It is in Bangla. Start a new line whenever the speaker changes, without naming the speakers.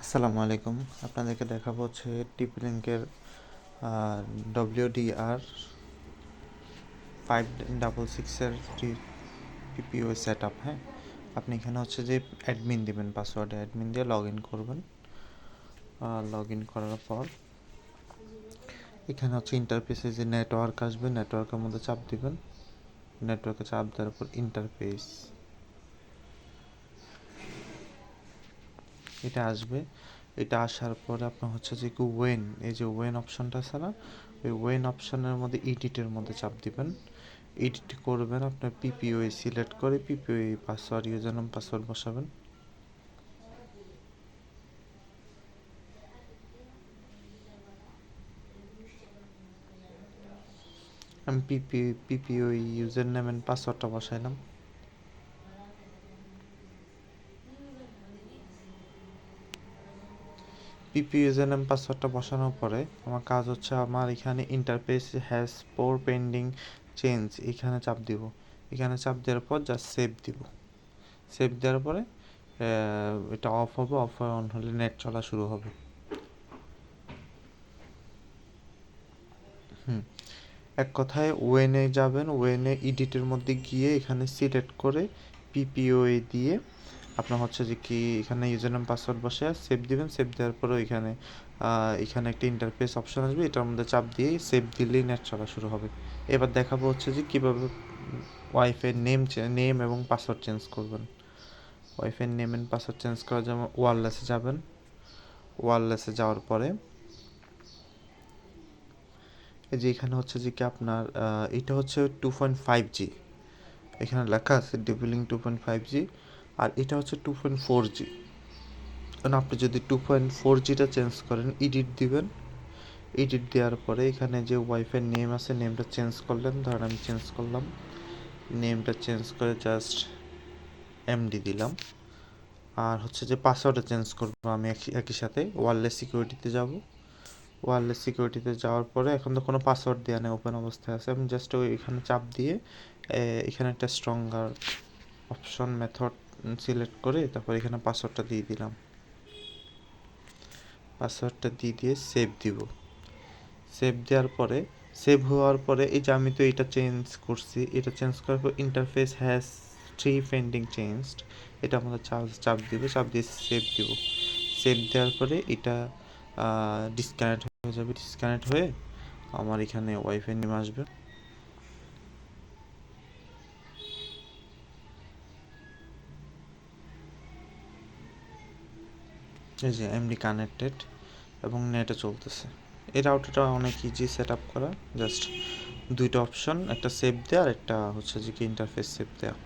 আসসালামু আলাইকুম। আপনাদেরকে দেখাবো হচ্ছে TP-Link-এর WDR 566-এর PPO সেট আপ। হ্যাঁ, আপনি এখানে হচ্ছে যে অ্যাডমিন দিবেন, পাসওয়ার্ডে অ্যাডমিন দিয়ে লগ ইন করবেন। লগ ইন করার পর এখানে হচ্ছে ইন্টারফেসে যে নেটওয়ার্ক আসবে, নেটওয়ার্কের মধ্যে চাপ দিবেন। নেটওয়ার্কে চাপ দেওয়ার পর ইন্টারফেস এটা আসবে। এটা আসার পরে আপনার হচ্ছে যে কি ওয়েন, এই যে ওয়েন অপশনটা আছে না, ওই ওয়েন অপশনের মধ্যে এডিটের মধ্যে চাপ দিবেন। এডিট করবেন, আপনার পিপিওই সিলেক্ট করে PPPoE password, user name password বসাবেন। আমি পিপিওই ইউজার নেম এন্ড পাসওয়ার্ডটা বসাইলাম। পিপি ইউজার নেম পাসওয়ার্ডটা বসানোর পরে আমার কাজ হচ্ছে, আমার এখানে interface has poor pending change, এখানে চাপ দিব। এখানে চাপ দেওয়ার পর জাস্ট সেভ দিব। সেভ দেওয়ার পরে এটা অফ হবে, অফ হয়ে অন হলে নেট চলা শুরু হবে। এক কথায় ওয়েনে যাবেন, ওয়েনে এডিটের মধ্যে গিয়ে এখানে সিলেক্ট করে পিপিওএ দিয়ে আপনার হচ্ছে যে কি এখানে ইউজার নেম পাসওয়ার্ড বসে সেভ দিবেন। সেভ দেওয়ার পরে এখানে একটা ইন্টারফেস অপশন আসবে, এটার মধ্যে চাপ দিয়ে সেভ দিলেই নেট চলা শুরু হবে। এবার দেখাবো হচ্ছে যে কীভাবে ওয়াইফাই নেম এবং পাসওয়ার্ড চেঞ্জ করবেন। Wifi name and password change করার জন্য ওয়্যারলেসে যাবেন। ওয়্যারলেসে যাওয়ার পরে এই যে এখানে হচ্ছে যে কি আপনার এটা হচ্ছে 2.5G, এখানে লেখা আছে TP-Link 2.5G, আর এটা হচ্ছে 2.4G। কারণ আপনি যদি 2.4Gটা চেঞ্জ করেন, এডিট দিবেন। এডিট দেওয়ার পরে এখানে যে ওয়াইফাই নেম আছে, নেমটা চেঞ্জ করলেন। ধরেন আমি চেঞ্জ করলাম, নেমটা চেঞ্জ করে জাস্ট এমডি দিলাম। আর হচ্ছে যে পাসওয়ার্ডটা চেঞ্জ করবো আমি একই সাথে ওয়্যারলেস সিকিউরিটিতে যাব। ওয়্যারলেস সিকিউরিটিতে যাওয়ার পরে এখন তো কোনো পাসওয়ার্ড দেওয়া নেই, ওপেন অবস্থায় আছে। আমি জাস্ট এখানে চাপ দিয়ে এখানে একটা স্ট্রঙ্গার অপশন মেথড সিলেক্ট করে তারপর এখানে পাসওয়ার্ডটা দিয়ে দিলাম। পাসওয়ার্ডটা দিয়ে সেভ দিব। সেভ দেওয়ার পরে, সেভ হওয়ার পরে এই যে আমি তো এটা চেঞ্জ করছি, এটা চেঞ্জ করার পর ইন্টারফেস হ্যাজ 3 পেন্ডিং চেঞ্জড, এটা আমাদের চাপ দিব, চাপ দিয়ে সেভ দিব। সেভ দেওয়ার পরে এটা ডিসকানেক্ট হয়ে যাবে। ডিসকানেক্ট হয়ে আমার এখানে ওয়াইফাই নেমে আসবে। এই যে এমডি কানেক্টেড এবং নেটে চলতেছে। এই রাউটারটা অনেক ইজি সেট আপ করা, জাস্ট দুইটা অপশন, একটা সেভ দেওয়া আর একটা হচ্ছে যে কি ইন্টারফেস সেভ দেওয়া।